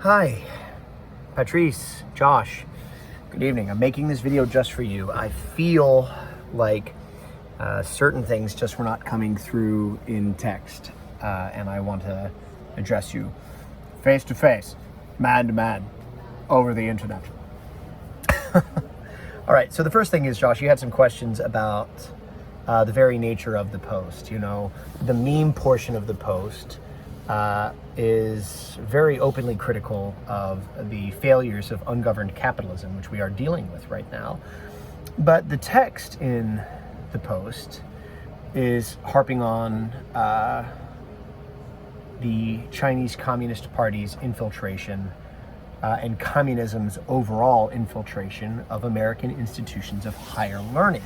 Hi, Patrice, Josh, good evening. I'm making this video just for you. I feel like certain things just were not coming through in text, and I want to address you face to face, man to man, over the internet. All right, so the first thing is, Josh, you had some questions about the very nature of the post. You know, the meme portion of the post is very openly critical of the failures of ungoverned capitalism, which we are dealing with right now. But the text in the post is harping on the Chinese Communist Party's infiltration and communism's overall infiltration of American institutions of higher learning.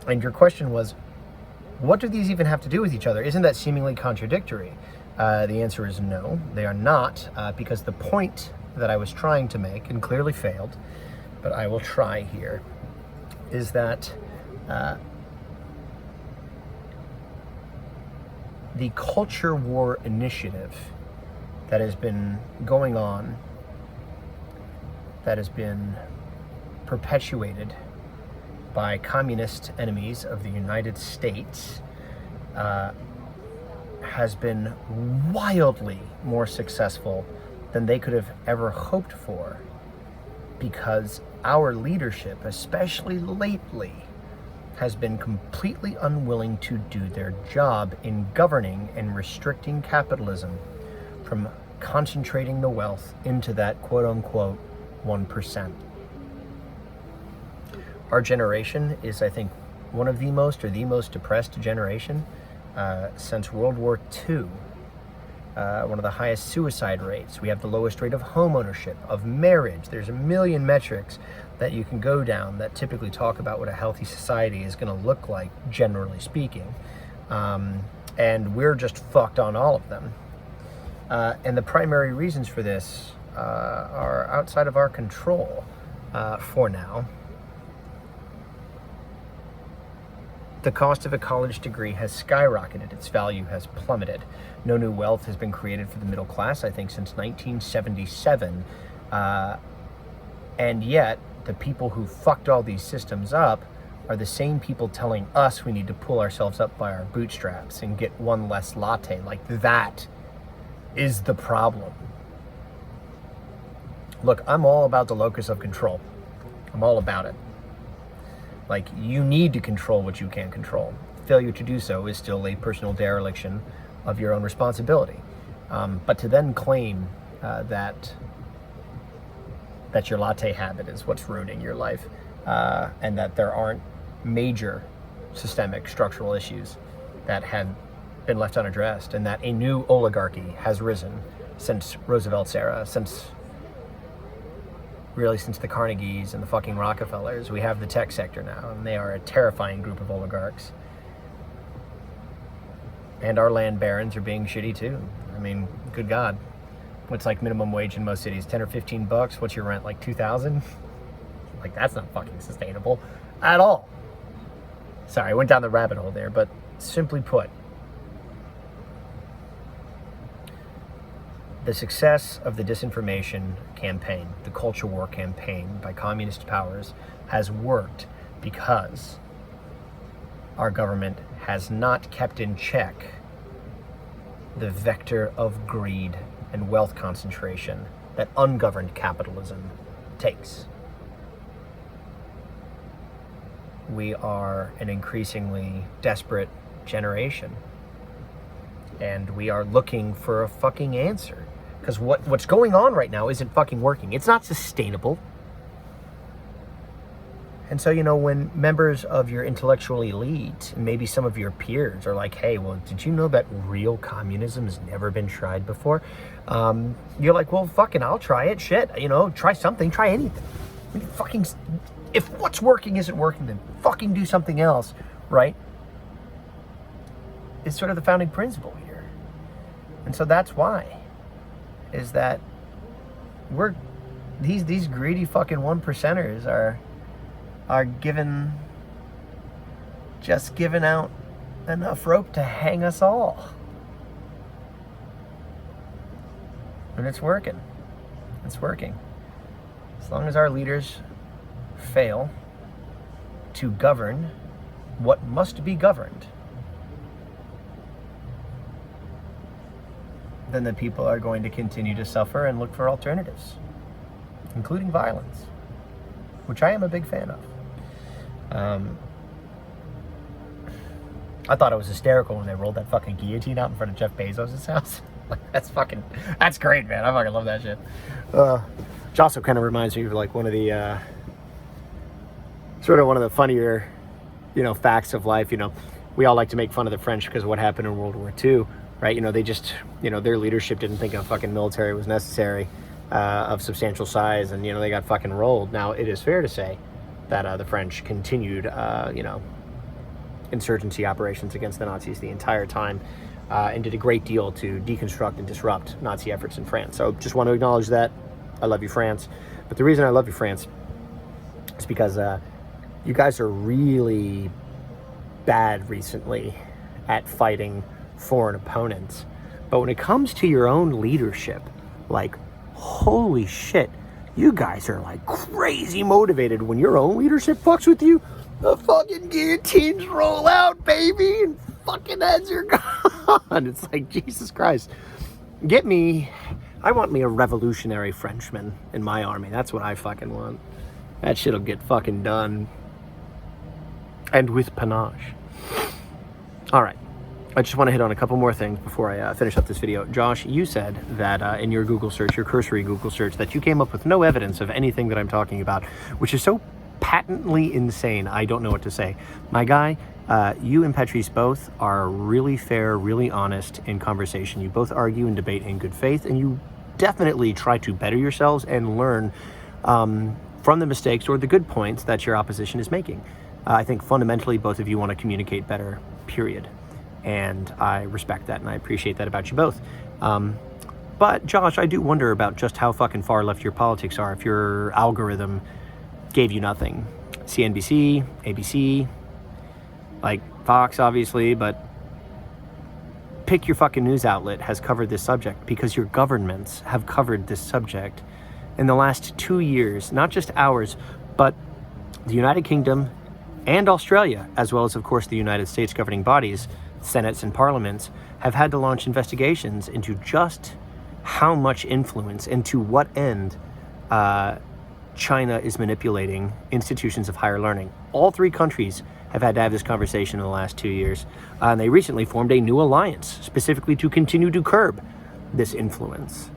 And your question was, what do these even have to do with each other? Isn't that seemingly contradictory? The answer is no, they are not, because the point that I was trying to make, and clearly failed, but I will try here, is that the culture war initiative that has been going on, that has been perpetuated by communist enemies of the United States, has been wildly more successful than they could have ever hoped for, because our leadership, especially lately, has been completely unwilling to do their job in governing and restricting capitalism from concentrating the wealth into that quote-unquote 1%. Our generation is, I think, one of the most, or the most depressed generation since World War II. One of the highest suicide rates. We have the lowest rate of home ownership, of marriage. There's a million metrics that you can go down that typically talk about what a healthy society is going to look like, generally speaking. And we're just fucked on all of them. And the primary reasons for this are outside of our control for now. The cost of a college degree has skyrocketed. Its value has plummeted. No new wealth has been created for the middle class, I think, since 1977. And yet, the people who fucked all these systems up are the same people telling us we need to pull ourselves up by our bootstraps and get one less latte. Like, that is the problem. Look, I'm all about the locus of control. I'm all about it. Like, you need to control what you can't control. Failure to do so is still a personal dereliction of your own responsibility. But to then claim that your latte habit is what's ruining your life, and that there aren't major systemic structural issues that have been left unaddressed, and that a new oligarchy has risen since Roosevelt's era, since the Carnegies and the fucking Rockefellers. We have the tech sector now, and they are a terrifying group of oligarchs. And our land barons are being shitty too. I mean, good God. What's like minimum wage in most cities? 10 or 15 bucks? What's your rent, like 2,000? Like, that's not fucking sustainable at all. Sorry, I went down the rabbit hole there, but simply put, the success of the disinformation campaign, the culture war campaign by communist powers, has worked because our government has not kept in check the vector of greed and wealth concentration that ungoverned capitalism takes. We are an increasingly desperate generation, and we are looking for a fucking answer. Because what's going on right now isn't fucking working. It's not sustainable. And so, you know, when members of your intellectual elite, and maybe some of your peers, are like, hey, well, did you know that real communism has never been tried before? You're like, well, fucking, I'll try it. Shit, you know, try something, try anything. I mean, fucking, if what's working isn't working, then fucking do something else, right? It's sort of the founding principle here. And so that's why. Is that we're these greedy fucking 1%ers are giving out enough rope to hang us all. And it's working. It's working. As long as our leaders fail to govern what must be governed, then the people are going to continue to suffer and look for alternatives, including violence, which I am a big fan of. I thought it was hysterical when they rolled that fucking guillotine out in front of Jeff Bezos' house. Like, that's great, man. I fucking love that shit. Which also kind of reminds me of like one of the funnier, facts of life. We all like to make fun of the French because of what happened in World War II, right? They just, their leadership didn't think a fucking military was necessary of substantial size, and they got fucking rolled. Now, it is fair to say that the French continued, insurgency operations against the Nazis the entire time, and did a great deal to deconstruct and disrupt Nazi efforts in France. So just want to acknowledge that. I love you, France. But the reason I love you, France, is because you guys are really bad recently at fighting foreign opponents. But when it comes to your own leadership, like, holy shit, you guys are like crazy motivated. When your own leadership fucks with you, the fucking guillotines roll out, baby, and fucking heads are gone. It's like, Jesus Christ. I want me a revolutionary Frenchman in my army. That's what I fucking want. That shit'll get fucking done. And with panache. All right. I just want to hit on a couple more things before I finish up this video. Josh, you said that in your Google search, your cursory Google search, that you came up with no evidence of anything that I'm talking about, which is so patently insane. I don't know what to say. My guy, you and Patrice both are really fair, really honest in conversation. You both argue and debate in good faith, and you definitely try to better yourselves and learn from the mistakes or the good points that your opposition is making. I think fundamentally both of you want to communicate better, period. And I respect that and I appreciate that about you both. But Josh, I do wonder about just how fucking far left your politics are if your algorithm gave you nothing. CNBC, ABC, like Fox obviously, but pick your fucking news outlet has covered this subject, because your governments have covered this subject in the last 2 years, not just ours, but the United Kingdom and Australia, as well as, of course, the United States governing bodies, senates and parliaments, have had to launch investigations into just how much influence and to what end China is manipulating institutions of higher learning. All three countries have had to have this conversation in the last 2 years. And they recently formed a new alliance specifically to continue to curb this influence.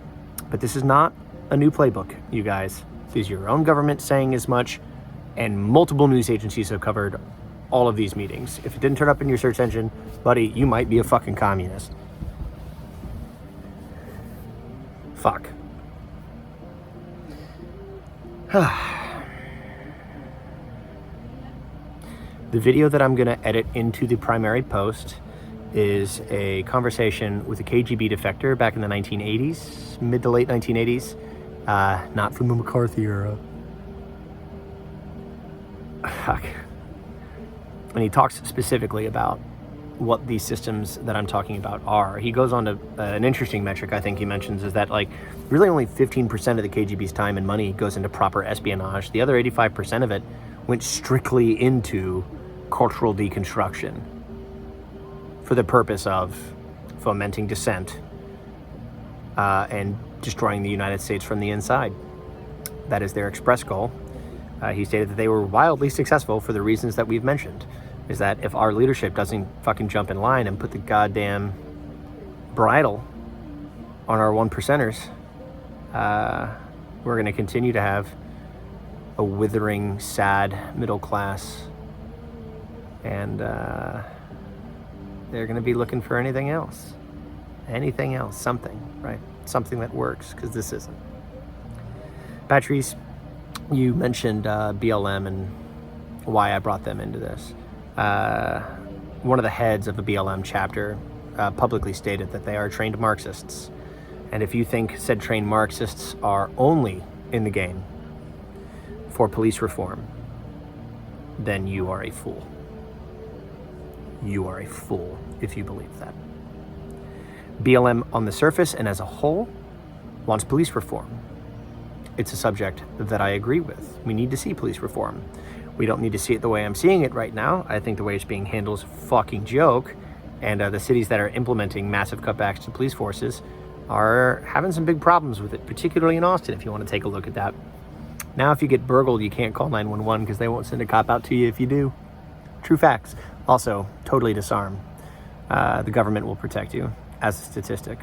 But this is not a new playbook, you guys. This is your own government saying as much, and multiple news agencies have covered all of these meetings. If it didn't turn up in your search engine, buddy, you might be a fucking communist. Fuck. The video that I'm going to edit into the primary post is a conversation with a KGB defector back in the 1980s, mid to late 1980s, not from the McCarthy era. Fuck. And he talks specifically about what these systems that I'm talking about are. He goes on to an interesting metric I think he mentions is that like really only 15% of the KGB's time and money goes into proper espionage. The other 85% of it went strictly into cultural deconstruction for the purpose of fomenting dissent and destroying the United States from the inside. That is their express goal. He stated that they were wildly successful for the reasons that we've mentioned. Is that if our leadership doesn't fucking jump in line and put the goddamn bridle on our 1%ers, we're going to continue to have a withering, sad middle class. And they're going to be looking for anything else. Anything else, something, right? Something that works, because this isn't. Patrice, you mentioned BLM and why I brought them into this. One of the heads of the BLM chapter publicly stated that they are trained Marxists. And if you think said trained Marxists are only in the game for police reform, then you are a fool. You are a fool if you believe that. BLM on the surface and as a whole wants police reform. it's a subject that I agree with. We need to see police reform. We don't need to see it the way I'm seeing it right now. I think the way it's being handled is a fucking joke. And the cities that are implementing massive cutbacks to police forces are having some big problems with it, particularly in Austin, if you want to take a look at that. Now, if you get burgled, you can't call 911 because they won't send a cop out to you if you do. True facts. Also, totally disarm. The government will protect you, as a statistic.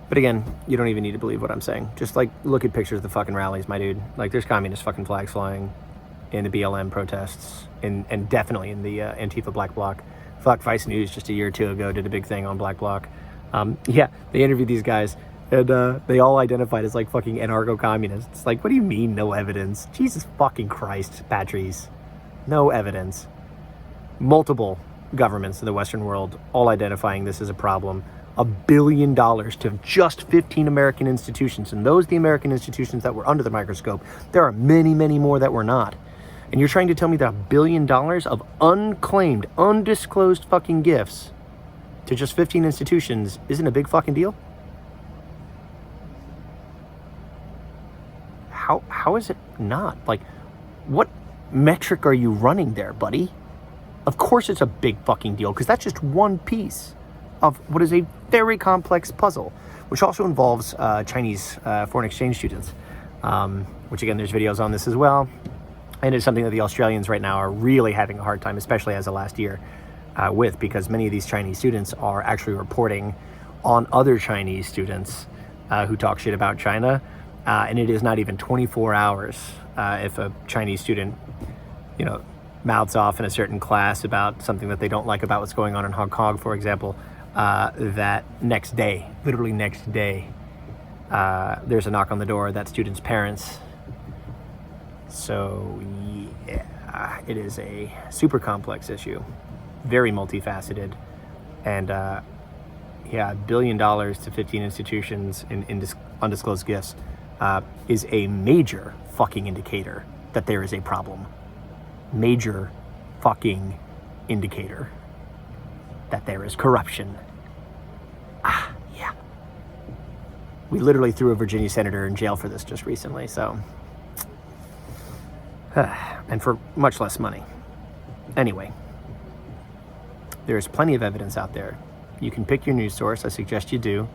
But again, you don't even need to believe what I'm saying. Just like look at pictures of the fucking rallies, my dude. Like there's communist fucking flags flying in the BLM protests, and definitely in the Antifa Black Bloc. Fuck, Vice News just a year or two ago did a big thing on Black Bloc. Yeah, they interviewed these guys, and they all identified as like fucking anarcho-communists. Like, what do you mean no evidence? Jesus fucking Christ, Patrice. No evidence. Multiple governments in the Western world all identifying this as a problem. $1 billion to just 15 American institutions, and those the American institutions that were under the microscope. There are many, many more that were not. And you're trying to tell me that $1 billion of unclaimed, undisclosed fucking gifts to just 15 institutions isn't a big fucking deal? How is it not? Like, what metric are you running there, buddy? Of course it's a big fucking deal, because that's just one piece of what is a very complex puzzle, which also involves Chinese foreign exchange students, which again, there's videos on this as well. And it's something that the Australians right now are really having a hard time, especially as of last year, with, because many of these Chinese students are actually reporting on other Chinese students who talk shit about China. And it is not even 24 hours if a Chinese student, mouths off in a certain class about something that they don't like about what's going on in Hong Kong, for example, that next day, literally next day, there's a knock on the door, that student's parents. So yeah, it is a super complex issue, very multifaceted, and $1 billion to 15 institutions in undisclosed gifts is a major fucking indicator that there is a problem. Major fucking indicator that there is corruption. Yeah. We literally threw a Virginia senator in jail for this just recently, so. And for much less money. Anyway, there's plenty of evidence out there. You can pick your news source, I suggest you do,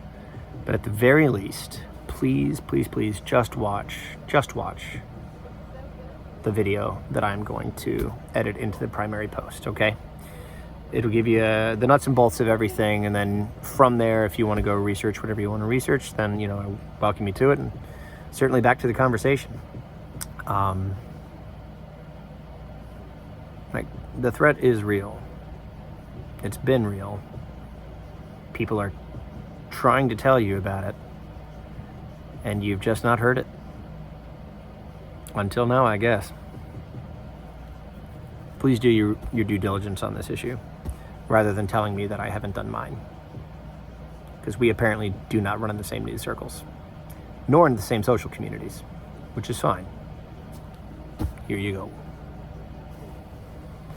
but at the very least, please, please, please just watch the video that I'm going to edit into the primary post, okay? It'll give you the nuts and bolts of everything, and then from there, if you want to go research whatever you want to research, then, I welcome you to it, and certainly back to the conversation. Like, the threat is real. It's been real. People are trying to tell you about it, and you've just not heard it. Until now, I guess. Please do your due diligence on this issue, rather than telling me that I haven't done mine. Because we apparently do not run in the same news circles, nor in the same social communities, which is fine. Here you go.